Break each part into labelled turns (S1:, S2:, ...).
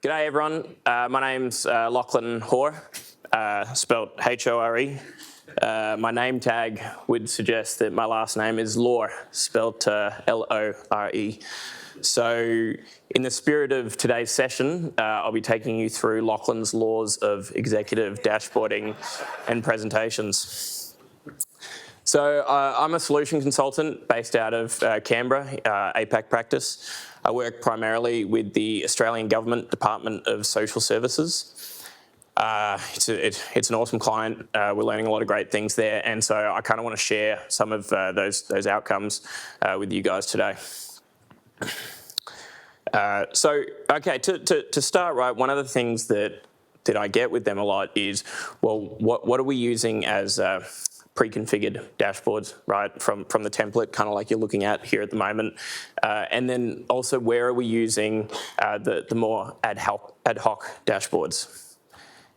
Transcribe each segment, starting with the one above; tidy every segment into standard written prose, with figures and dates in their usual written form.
S1: G'day everyone, my name's Lachlan Hoare, spelt H-O-R-E. My name tag would suggest that my last name is Lore, spelt L-O-R-E. So in the spirit of today's session, I'll be taking you through Lachlan's laws of executive dashboarding and presentations. So I'm a solution consultant based out of Canberra, APAC practice. I work primarily with the Australian Government Department of Social Services. It's an awesome client. We're learning a lot of great things there, and so I kind of want to share some of those outcomes with you guys today. Okay, to start, right, one of the things that I get with them a lot is, well, what are we using as pre-configured dashboards, right, from the template, kind of like you're looking at here at the moment. And then also, where are we using the more ad hoc dashboards?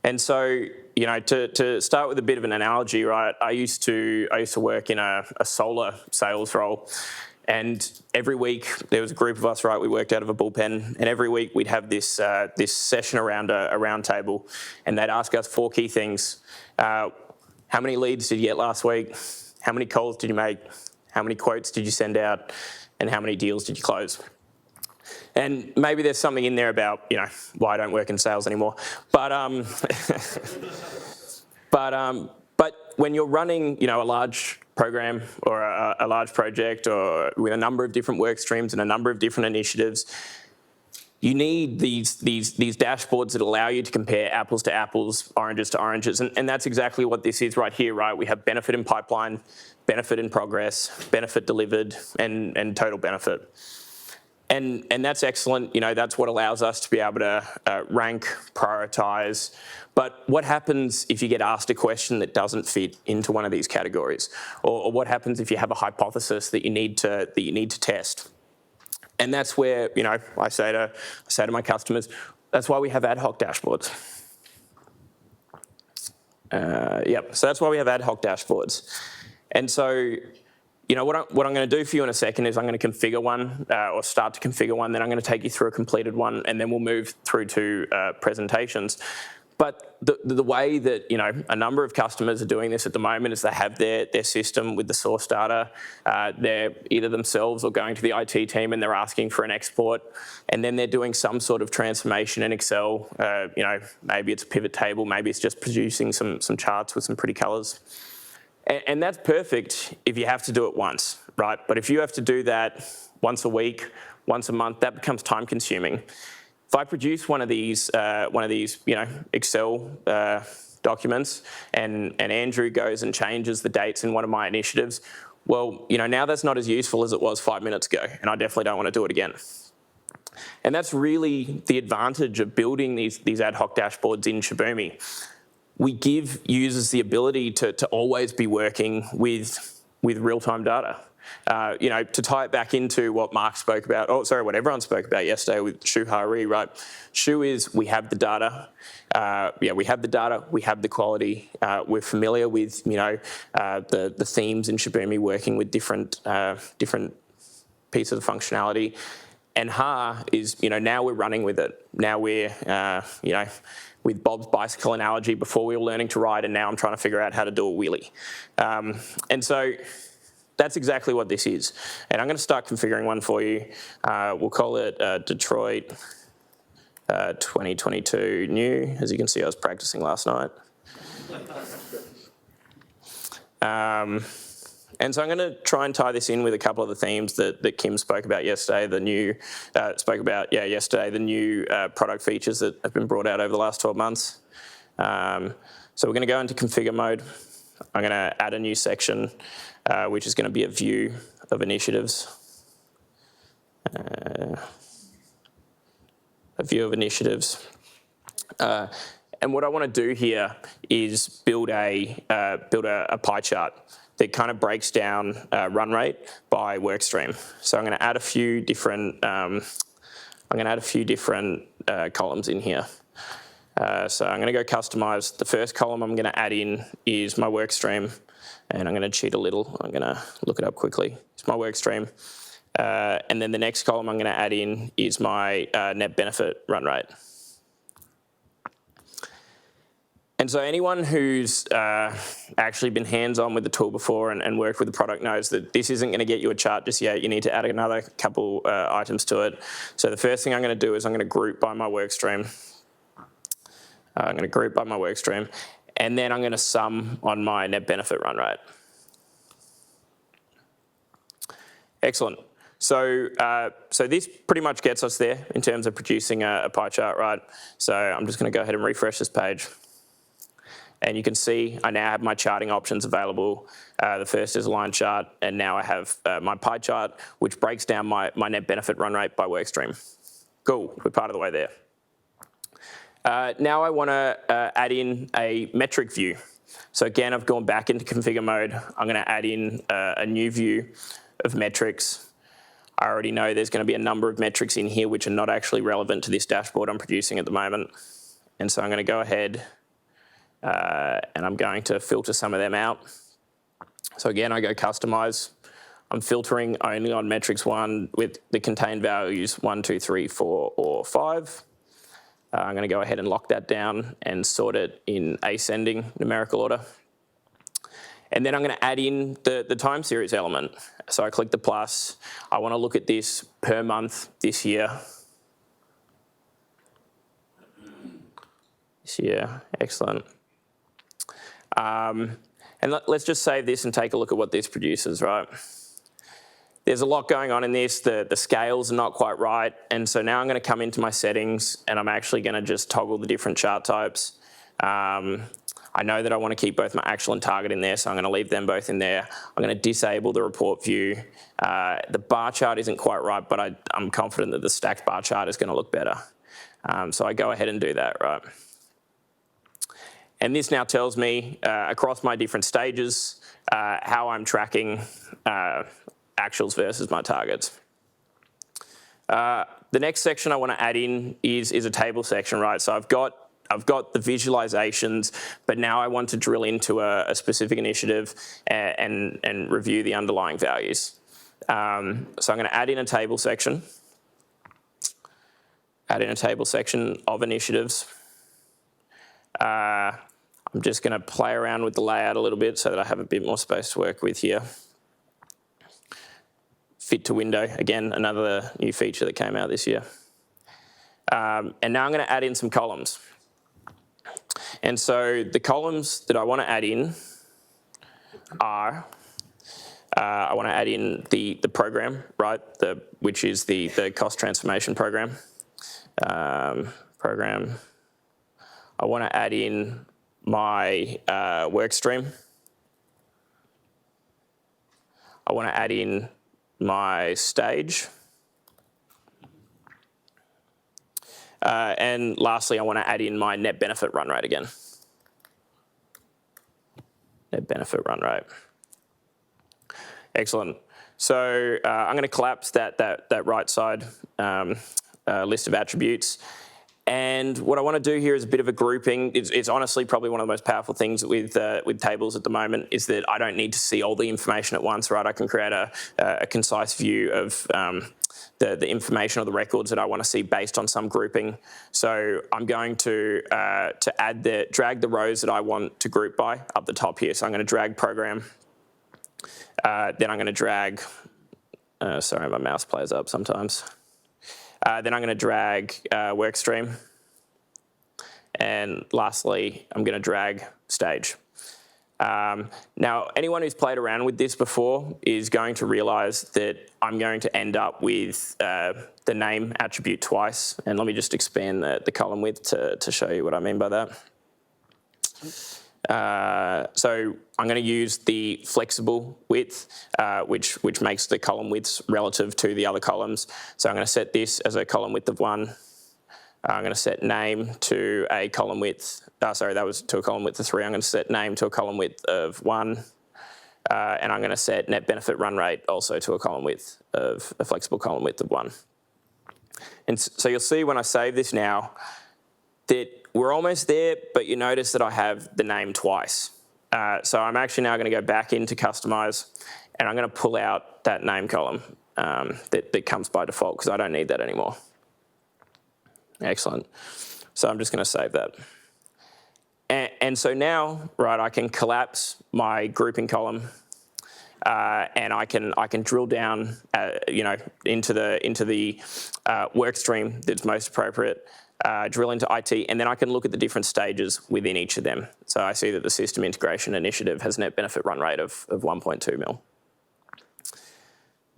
S1: And so, you know, to start with a bit of an analogy, right, I used to work in a solar sales role. And every week there was a group of us, right, we worked out of a bullpen, and every week we'd have this session around a round table, and they'd ask us 4 key things. How many leads did you get last week? How many calls did you make? How many quotes did you send out? And how many deals did you close? And maybe there's something in there about, you know, why I don't work in sales anymore. But but when you're running, you know, a large program or a large project, or with a number of different work streams and a number of different initiatives, you need these dashboards that allow you to compare apples to apples, oranges to oranges, and that's exactly what this is right here, right? We have benefit in pipeline, benefit in progress, benefit delivered, and total benefit. And that's excellent. You know, that's what allows us to be able to rank, prioritize. But what happens if you get asked a question that doesn't fit into one of these categories, or what happens if you have a hypothesis that you need to test? And that's where, you know, I say to my customers, that's why we have ad hoc dashboards. So that's why we have ad hoc dashboards. And so, you know, what I'm going to do for you in a second is I'm going to configure one, or start to configure one, then I'm going to take you through a completed one, and then we'll move through to presentations. But the way that, you know, a number of customers are doing this at the moment is they have their system with the source data. They're either themselves or going to the IT team and they're asking for an export, and then they're doing some sort of transformation in Excel. You know, maybe it's a pivot table, maybe it's just producing some charts with some pretty colours. And that's perfect if you have to do it once, right? But if you have to do that once a week, once a month, that becomes time consuming. If I produce one of these, you know, Excel documents, and Andrew goes and changes the dates in one of my initiatives, well, you know, now that's not as useful as it was 5 minutes ago, and I definitely don't want to do it again. And that's really the advantage of building these ad hoc dashboards in Shibumi. We give users the ability to always be working with real-time data. You know, to tie it back into what Mark spoke about, what everyone spoke about yesterday with Shu Hari, right? Shu is, we have the data. We have the data, we have the quality. We're familiar with, you know, the themes in Shibumi, working with different pieces of functionality. And Ha is, you know, now we're running with it. Now we're, you know, with Bob's bicycle analogy, before we were learning to ride, and now I'm trying to figure out how to do a wheelie. And so that's exactly what this is. And I'm going to start configuring one for you. We'll call it Detroit 2022 new. As you can see, I was practicing last night. And so I'm going to try and tie this in with a couple of the themes that Kim spoke about yesterday, the new product features that have been brought out over the last 12 months. So we're going to go into configure mode. I'm going to add a new section, which is going to be a view of initiatives. A view of initiatives. And what I want to do here is build a pie chart that kind of breaks down run rate by work stream. So I'm going to add a few different columns in here. So I'm going to go customize. The first column I'm going to add in is my work stream, and I'm going to cheat a little. I'm going to look it up quickly. It's my work stream. And then the next column I'm going to add in is my net benefit run rate. And so anyone who's actually been hands-on with the tool before and worked with the product knows that this isn't going to get you a chart just yet. You need to add another couple items to it. So the first thing I'm going to do is I'm going to group by my work stream. I'm going to group by my work stream, and then I'm going to sum on my net benefit run rate. Excellent. So, so this pretty much gets us there in terms of producing a pie chart, right? So I'm just going to go ahead and refresh this page. And you can see I now have my charting options available. The first is a line chart, and now I have my pie chart, which breaks down my net benefit run rate by work stream. Cool, we're part of the way there. Now I want to add in a metric view. So again, I've gone back into configure mode. I'm going to add in a new view of metrics. I already know there's going to be a number of metrics in here which are not actually relevant to this dashboard I'm producing at the moment. And so I'm going to go ahead and I'm going to filter some of them out. So again, I go customize. I'm filtering only on metrics 1 with the contained values 1, 2, 3, 4, or 5. I'm going to go ahead and lock that down and sort it in ascending numerical order. And then I'm going to add in the time series element. So I click the plus. I want to look at this per month this year. This year, excellent. And let's just save this and take a look at what this produces, right? There's a lot going on in this. The scales are not quite right. And so now I'm going to come into my settings and I'm actually going to just toggle the different chart types. I know that I want to keep both my actual and target in there, so I'm going to leave them both in there. I'm going to disable the report view. The bar chart isn't quite right, but I'm confident that the stacked bar chart is going to look better. So I go ahead and do that, right? And this now tells me across my different stages how I'm tracking actuals versus my targets. The next section I want to add in is a table section, right? So I've got the visualizations, but now I want to drill into a specific initiative and review the underlying values. So I'm going to add in a table section. Add in a table section of initiatives. I'm just going to play around with the layout a little bit so that I have a bit more space to work with here. Fit to window, again, another new feature that came out this year. And now I'm going to add in some columns. And so the columns that I want to add in are, I want to add in the program, right, which is the cost transformation program. I want to add in my work stream. I want to add in my stage. And lastly, I want to add in my net benefit run rate again. Net benefit run rate. Excellent. So I'm going to collapse that right side list of attributes. And what I want to do here is a bit of a grouping. It's honestly probably one of the most powerful things with tables at the moment is that I don't need to see all the information at once, right? I can create a concise view of the information or the records that I want to see based on some grouping. So I'm going to drag the rows that I want to group by up the top here. So I'm going to drag program. Then I'm going to drag, sorry, my mouse plays up sometimes. Then I'm going to drag work stream. And lastly, I'm going to drag stage. Now, anyone who's played around with this before is going to realise that I'm going to end up with the name attribute twice. And let me just expand the column width to show you what I mean by that. So I'm going to use the flexible width, which makes the column widths relative to the other columns. So I'm going to set this as a column width of 1. I'm going to set name to a column width. Sorry, that was to a column width of 3. I'm going to set name to a column width of 1. And I'm going to set net benefit run rate also to a column width of a flexible column width of 1. And so you'll see when I save this now that we're almost there, but you notice that I have the name twice. So I'm actually now going to go back into Customize, and I'm going to pull out that name column that comes by default because I don't need that anymore. Excellent. So I'm just going to save that. And so now, right, I can collapse my grouping column, and I can drill down, into the work stream that's most appropriate. Drill into IT, and then I can look at the different stages within each of them. So I see that the system integration initiative has a net benefit run rate of 1.2 mil.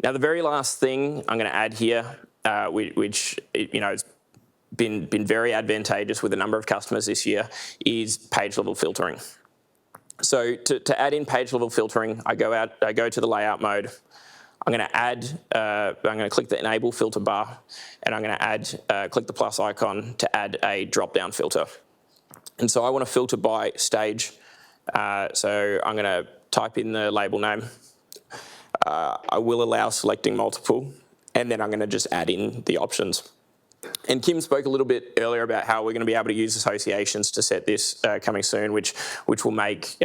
S1: Now, the very last thing I'm going to add here, which has been very advantageous with a number of customers this year, is page level filtering. So to add in page level filtering, I go to the layout mode. I'm going to click the enable filter bar, and I'm going to click the plus icon to add a drop-down filter. And so I want to filter by stage. So I'm going to type in the label name. I will allow selecting multiple, and then I'm going to just add in the options. And Kim spoke a little bit earlier about how we're going to be able to use associations to set this coming soon, which will make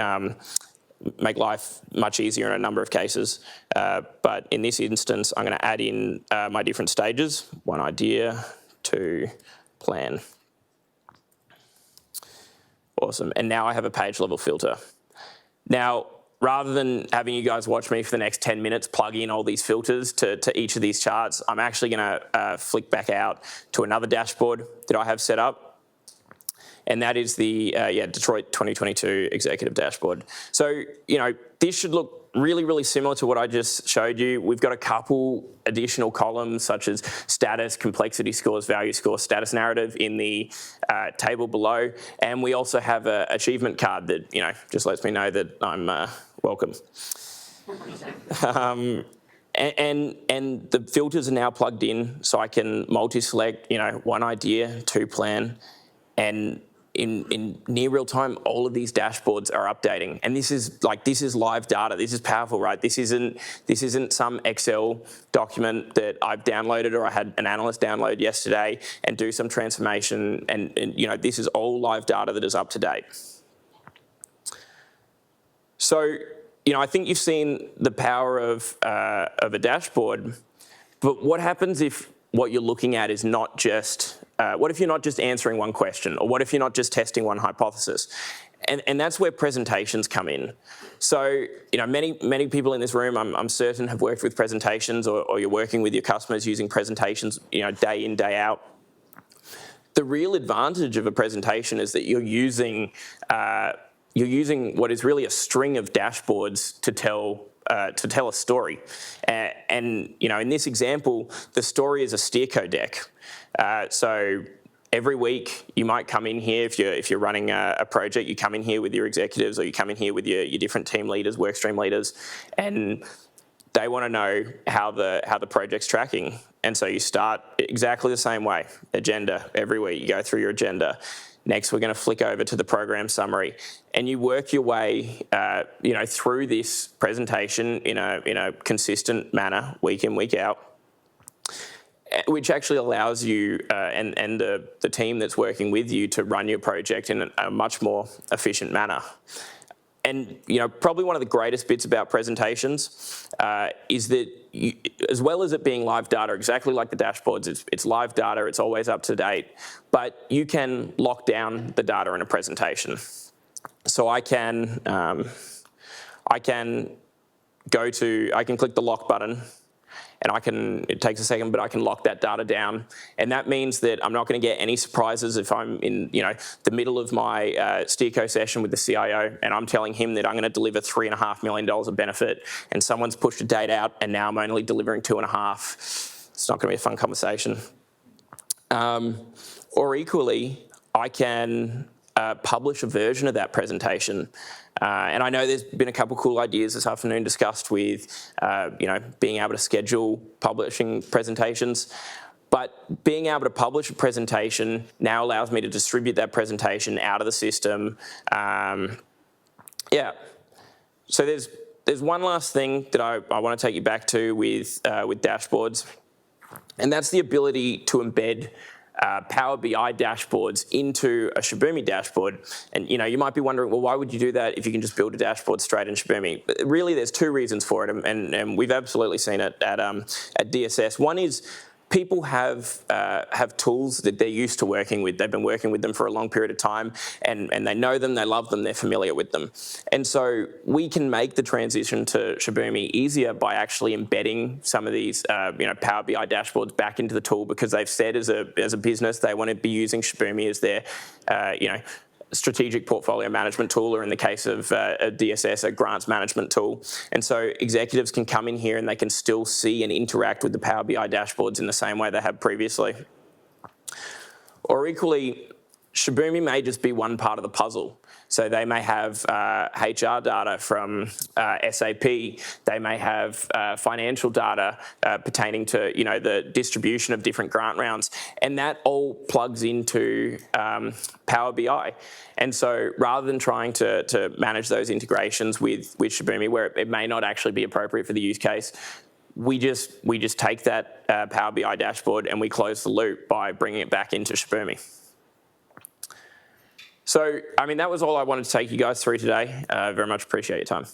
S1: life much easier in a number of cases. But in this instance, I'm going to add in my different stages: 1, idea, 2, plan. Awesome. And now I have a page level filter. Now, rather than having you guys watch me for the next 10 minutes plug in all these filters to each of these charts, I'm actually going to flick back out to another dashboard that I have set up. And that is the Detroit 2022 executive dashboard. So, this should look really, really similar to what I just showed you. We've got a couple additional columns such as status, complexity scores, value score, status narrative in the table below. And we also have an achievement card that, just lets me know that I'm welcome. And the filters are now plugged in, so I can multi-select, 1 idea, 2 plan, and in near real time, all of these dashboards are updating. And this is live data. This is powerful, right? This isn't some Excel document that I've downloaded or I had an analyst download yesterday and do some transformation. And this is all live data that is up to date. So, I think you've seen the power of a dashboard, but what happens if what you're looking at is not just, what if you're not just answering one question, or what if you're not just testing one hypothesis? And that's where presentations come in. So, many people in this room, I'm certain, have worked with presentations, or you're working with your customers using presentations, day in, day out. The real advantage of a presentation is that you're using what is really a string of dashboards to tell a story. And in this example, the story is a steerco deck. So every week you might come in here, if you're running a project, you come in here with your executives, or you come in here with your different team leaders, workstream leaders, and they want to know how the project's tracking. And so you start exactly the same way. Agenda, every week you go through your agenda. Next, we're going to flick over to the program summary, and you work your way, through this presentation in a consistent manner, week in, week out, which actually allows you and the team that's working with you to run your project in a much more efficient manner. And probably one of the greatest bits about presentations is that as well as it being live data, exactly like the dashboards, it's live data, it's always up to date, but you can lock down the data in a presentation. So I can click the lock button, and it takes a second, but I can lock that data down. And that means that I'm not going to get any surprises if I'm in the middle of my steerco session with the CIO, and I'm telling him that I'm going to deliver $3.5 million of benefit, and someone's pushed a date out, and now I'm only delivering 2.5. It's not going to be a fun conversation. Or equally, I can publish a version of that presentation. And I know there's been a couple cool ideas this afternoon discussed with, being able to schedule publishing presentations. But being able to publish a presentation now allows me to distribute that presentation out of the system. So there's one last thing that I want to take you back to with dashboards, and that's the ability to embed Power BI dashboards into a Shibumi dashboard. And you might be wondering, well, why would you do that if you can just build a dashboard straight in Shibumi? But really, there's 2 reasons for it, and we've absolutely seen it at DSS. One is people have tools that they're used to working with. They've been working with them for a long period of time, and they know them, they love them, they're familiar with them. And so we can make the transition to Shibumi easier by actually embedding some of these Power BI dashboards back into the tool, because they've said as a business they want to be using Shibumi as their strategic portfolio management tool, or in the case of a DSS, a grants management tool. And so executives can come in here and they can still see and interact with the Power BI dashboards in the same way they have previously. Or equally, Shibumi may just be one part of the puzzle. So they may have HR data from SAP. They may have financial data pertaining to the distribution of different grant rounds, and that all plugs into Power BI. And so rather than trying to manage those integrations with Shibumi, where it may not actually be appropriate for the use case, we just take that Power BI dashboard and we close the loop by bringing it back into Shibumi. So, that was all I wanted to take you guys through today. Very much appreciate your time.